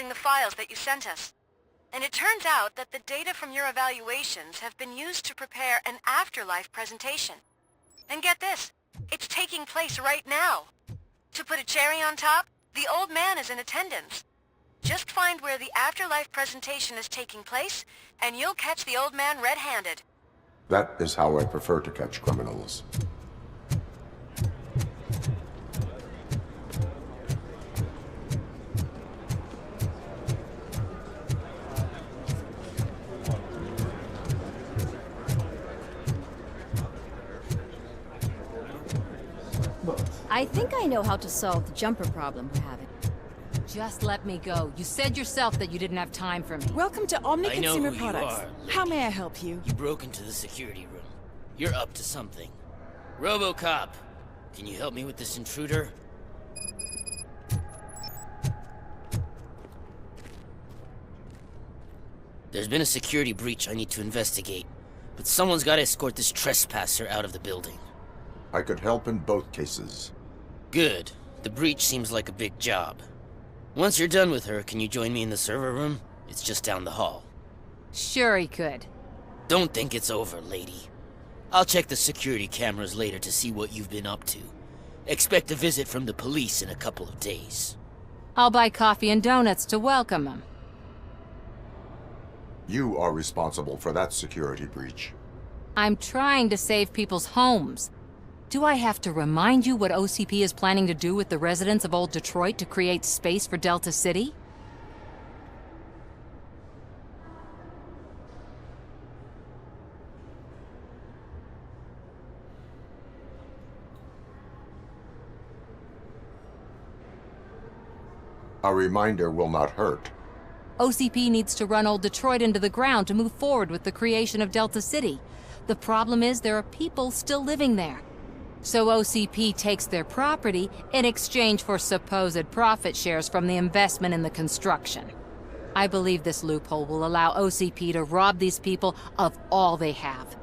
The files that you sent us. And it turns out that the data from your evaluations have been used to prepare an afterlife presentation. And get this, it's taking place right now. To put a cherry on top, the old man is in attendance. Just find where the afterlife presentation is taking place, and you'll catch the old man red-handed. That is how I prefer to catch criminals. I think I know how to solve the jumper problem we're having. Just let me go. You said yourself that you didn't have time for me. Welcome to Omni I know Consumer who you Products. are, lady. How may I help you? You broke into the security room. You're up to something. Robocop, can you help me with this intruder? There's been a security breach I need to investigate, but someone's got to escort this trespasser out of the building. I could help in both cases. Good. The breach seems like a big job. Once you're done with her, can you join me in the server room? It's just down the hall. Sure he could. Don't think it's over, lady. I'll check the security cameras later to see what you've been up to. Expect a visit from the police in a couple of days. I'll buy coffee and donuts to welcome him. You are responsible for that security breach. I'm trying to save people's homes. Do I have to remind you what OCP is planning to do with the residents of Old Detroit to create space for Delta City? A reminder will not hurt. OCP needs to run Old Detroit into the ground to move forward with the creation of Delta City. The problem is there are people still living there. So OCP takes their property in exchange for supposed profit shares from the investment in the construction. I believe this loophole will allow OCP to rob these people of all they have.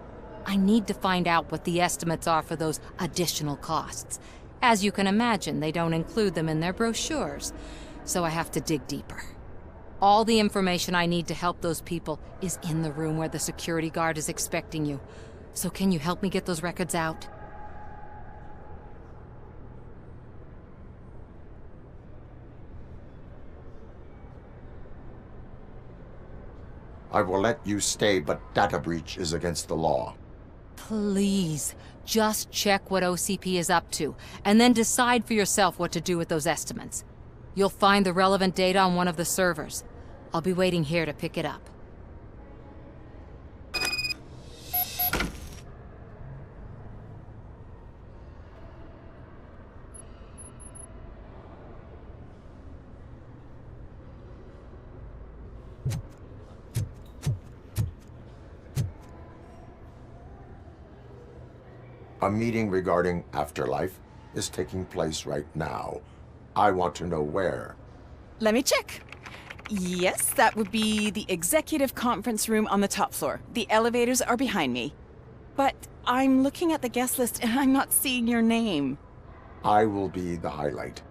I need to find out what the estimates are for those additional costs. As you can imagine, they don't include them in their brochures, so I have to dig deeper. All the information I need to help those people is in the room where the security guard is expecting you. So can you help me get those records out? I will let you stay, but data breach is against the law. Please, just check what OCP is up to, and then decide for yourself what to do with those estimates. You'll find the relevant data on one of the servers. I'll be waiting here to pick it up. A meeting regarding afterlife is taking place right now. I want to know where. Let me check. Yes, that would be the executive conference room on the top floor. The elevators are behind me. But I'm looking at the guest list and I'm not seeing your name. I will be the highlight.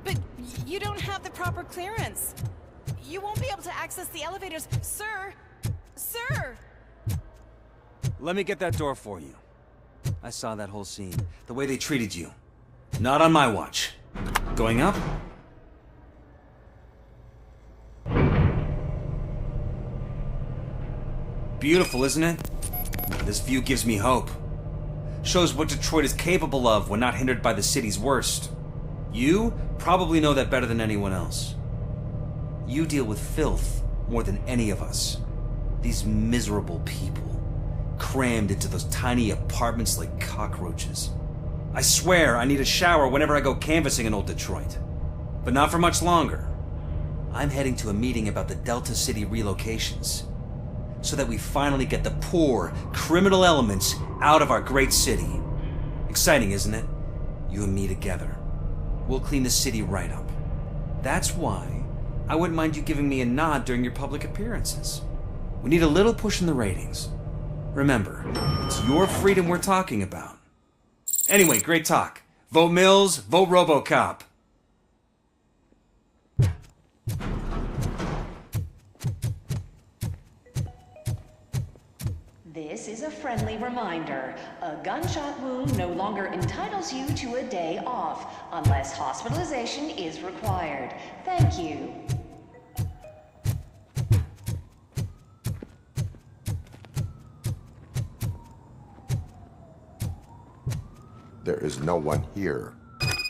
But you don't have the proper clearance. You won't be able to access the elevators. Sir! Sir! Let me get that door for you. I saw that whole scene. The way they treated you. Not on my watch. Going up? Beautiful, isn't it? This view gives me hope. Shows what Detroit is capable of when not hindered by the city's worst. You probably know that better than anyone else. You deal with filth more than any of us. These miserable people, crammed into those tiny apartments like cockroaches. I swear I need a shower whenever I go canvassing in old Detroit. But not for much longer. I'm heading to a meeting about the Delta City relocations, so that we finally get the poor, criminal elements out of our great city. Exciting, isn't it? You and me together. We'll clean the city right up. That's why I wouldn't mind you giving me a nod during your public appearances. We need a little push in the ratings. Remember, it's your freedom we're talking about. Anyway, great talk. Vote Mills, vote Robocop. This is a friendly reminder. A gunshot wound no longer entitles you to a day off, unless hospitalization is required. Thank you. There is no one here.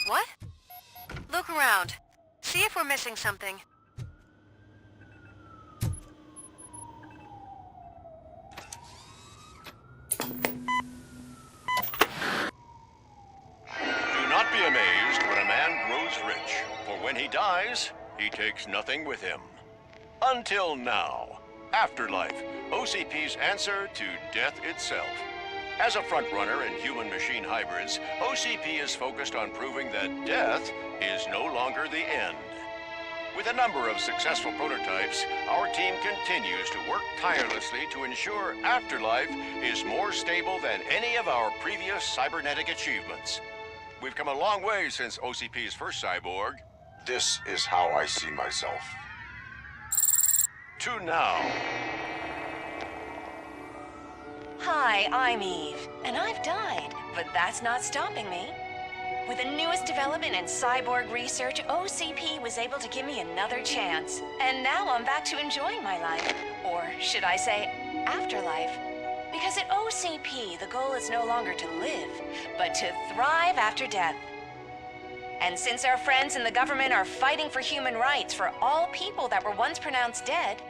What? Look around. See if we're missing something. Do not be amazed when a man grows rich, for when he dies, he takes nothing with him. Until now. Afterlife, OCP's answer to death itself. As a frontrunner in human-machine hybrids, OCP is focused on proving that death is no longer the end. With a number of successful prototypes, our team continues to work tirelessly to ensure Afterlife is more stable than any of our previous cybernetic achievements. We've come a long way since OCP's first cyborg. This is how I see myself. To now. Hi, I'm Eve, and I've died, but that's not stopping me. With the newest development in cyborg research, OCP was able to give me another chance. And now I'm back to enjoying my life. Or should I say, afterlife. Because at OCP, the goal is no longer to live, but to thrive after death. And since our friends in the government are fighting for human rights for all people that were once pronounced dead,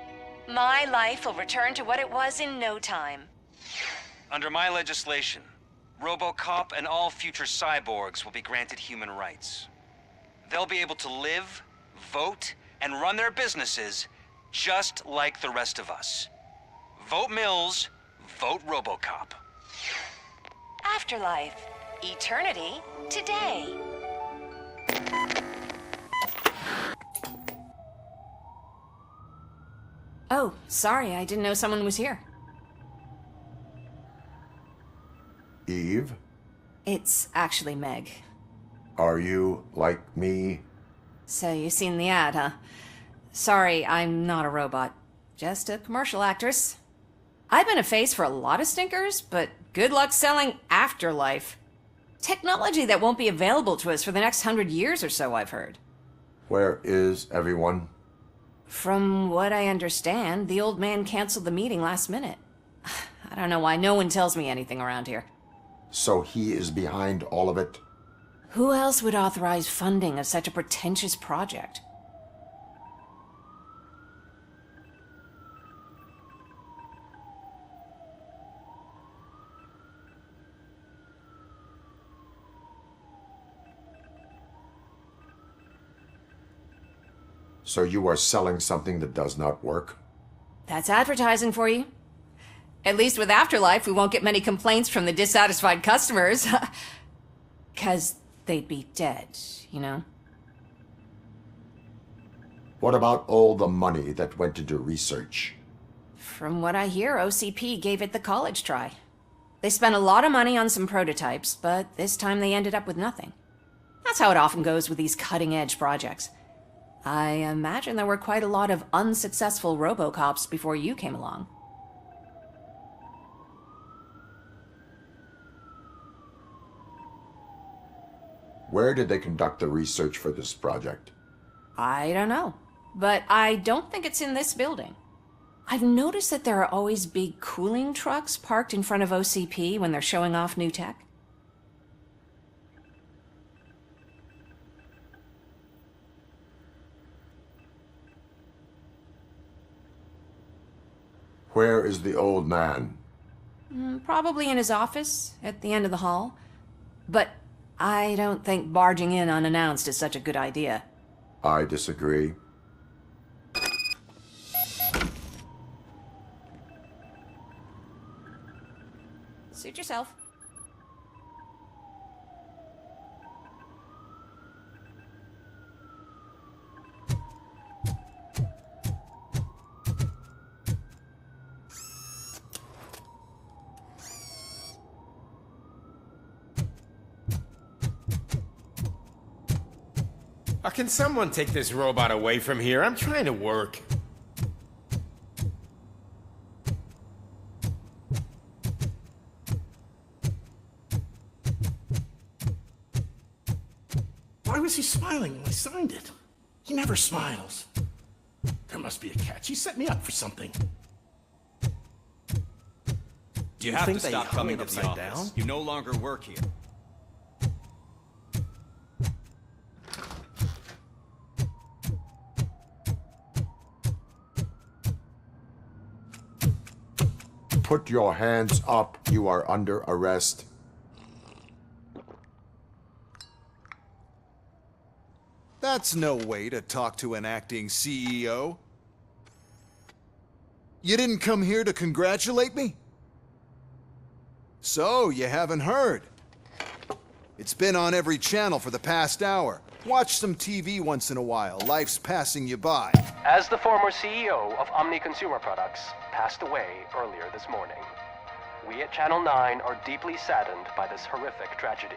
my life will return to what it was in no time. Under my legislation, Robocop and all future cyborgs will be granted human rights. They'll be able to live, vote, and run their businesses just like the rest of us. Vote Mills, vote Robocop. Afterlife. Eternity. Today. Oh, sorry, I didn't know someone was here. Eve, It's actually Meg. are you like me? So you seen the ad, huh? Sorry, I'm not a robot. Just a commercial actress. I've been a face for a lot of stinkers, but good luck selling Afterlife. Technology that won't be available to us for the next 100 years or so, I've heard. Where is everyone? From what I understand, the old man canceled the meeting last minute. I don't know why no one tells me anything around here. So he is behind all of it? Who else would authorize funding of such a pretentious project? So you are selling something that does not work? That's advertising for you. At least with Afterlife, we won't get many complaints from the dissatisfied customers. 'Cause they'd be dead, you know? What about all the money that went into research? From what I hear, OCP gave it the college try. They spent a lot of money on some prototypes, but this time they ended up with nothing. That's how it often goes with these cutting-edge projects. I imagine there were quite a lot of unsuccessful Robocops before you came along. Where did they conduct the research for this project? I don't know, but I don't think it's in this building. I've noticed that there are always big cooling trucks parked in front of OCP when they're showing off new tech. Where is the old man? Probably in his office, at the end of the hall. But I don't think barging in unannounced is such a good idea. I disagree. Suit yourself. Can someone take this robot away from here? I'm trying to work. Why was he smiling when I signed it? He never smiles. There must be a catch. He set me up for something. You have think to they stop hung coming it to the upside office. down? You no longer work here. Put your hands up. You are under arrest. That's no way to talk to an acting CEO. You didn't come here to congratulate me? So, you haven't heard. It's been on every channel for the past hour. Watch some TV once in a while. Life's passing you by. As the former CEO of Omni Consumer Products passed away earlier this morning, we at Channel 9 are deeply saddened by this horrific tragedy.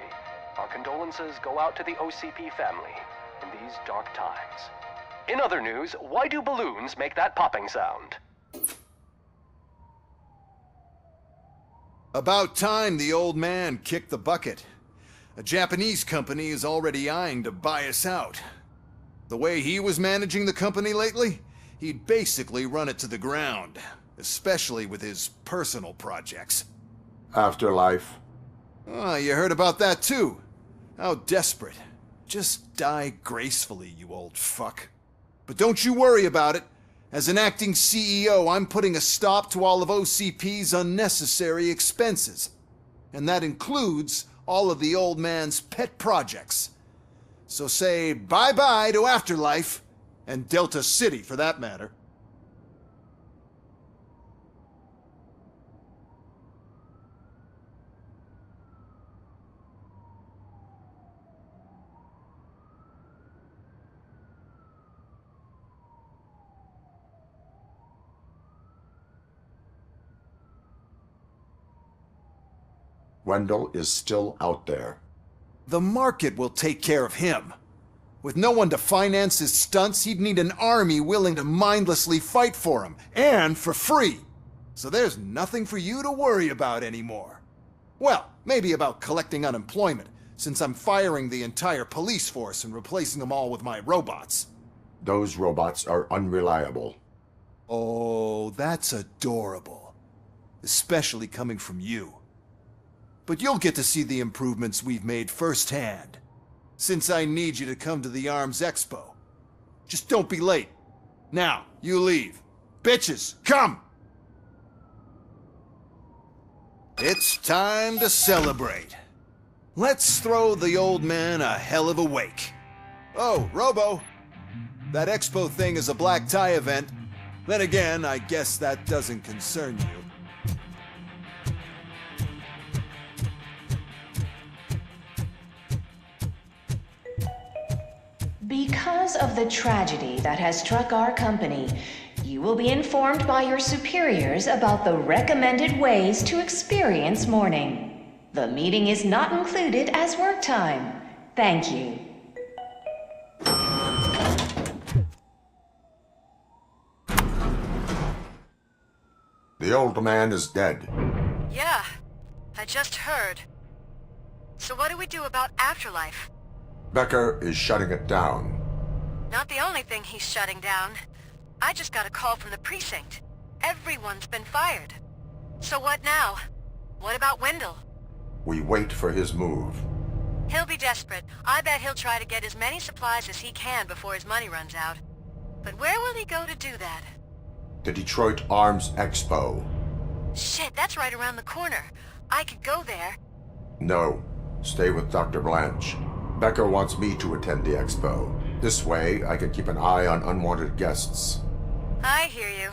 Our condolences go out to the OCP family in these dark times. In other news, why do balloons make that popping sound? About time the old man kicked the bucket. A Japanese company is already eyeing to buy us out. The way he was managing the company lately, he'd basically run it to the ground, especially with his personal projects. Afterlife. Oh, you heard about that too. How desperate. Just die gracefully, you old fuck. But don't you worry about it. As an acting CEO, I'm putting a stop to all of OCP's unnecessary expenses. And that includes all of the old man's pet projects. So say bye-bye to Afterlife, and Delta City for that matter. Wendell is still out there. The market will take care of him. With no one to finance his stunts, he'd need an army willing to mindlessly fight for him, and for free. So there's nothing for you to worry about anymore. Well, maybe about collecting unemployment, since I'm firing the entire police force and replacing them all with my robots. Those robots are unreliable. Oh, that's adorable. Especially coming from you. But you'll get to see the improvements we've made firsthand. Since I need you to come to the ARMS Expo. Just don't be late. Now, you leave. Bitches, come! It's time to celebrate. Let's throw the old man a hell of a wake. Oh, Robo. That expo thing is a black tie event. Then again, I guess that doesn't concern you. of the tragedy that has struck our company, you will be informed by your superiors about the recommended ways to experience mourning. The meeting is not included as work time. Thank you. The old man is dead. Yeah, I just heard. So what do we do about afterlife? Becker is shutting it down. Not the only thing he's shutting down. I just got a call from the precinct. Everyone's been fired. So what now? What about Wendell? We wait for his move. He'll be desperate. I bet he'll try to get as many supplies as he can before his money runs out. But where will he go to do that? The Detroit Arms Expo. Shit, that's right around the corner. I could go there. No. Stay with Dr. Blanche. Becker wants me to attend the expo. This way, I can keep an eye on unwanted guests. I hear you.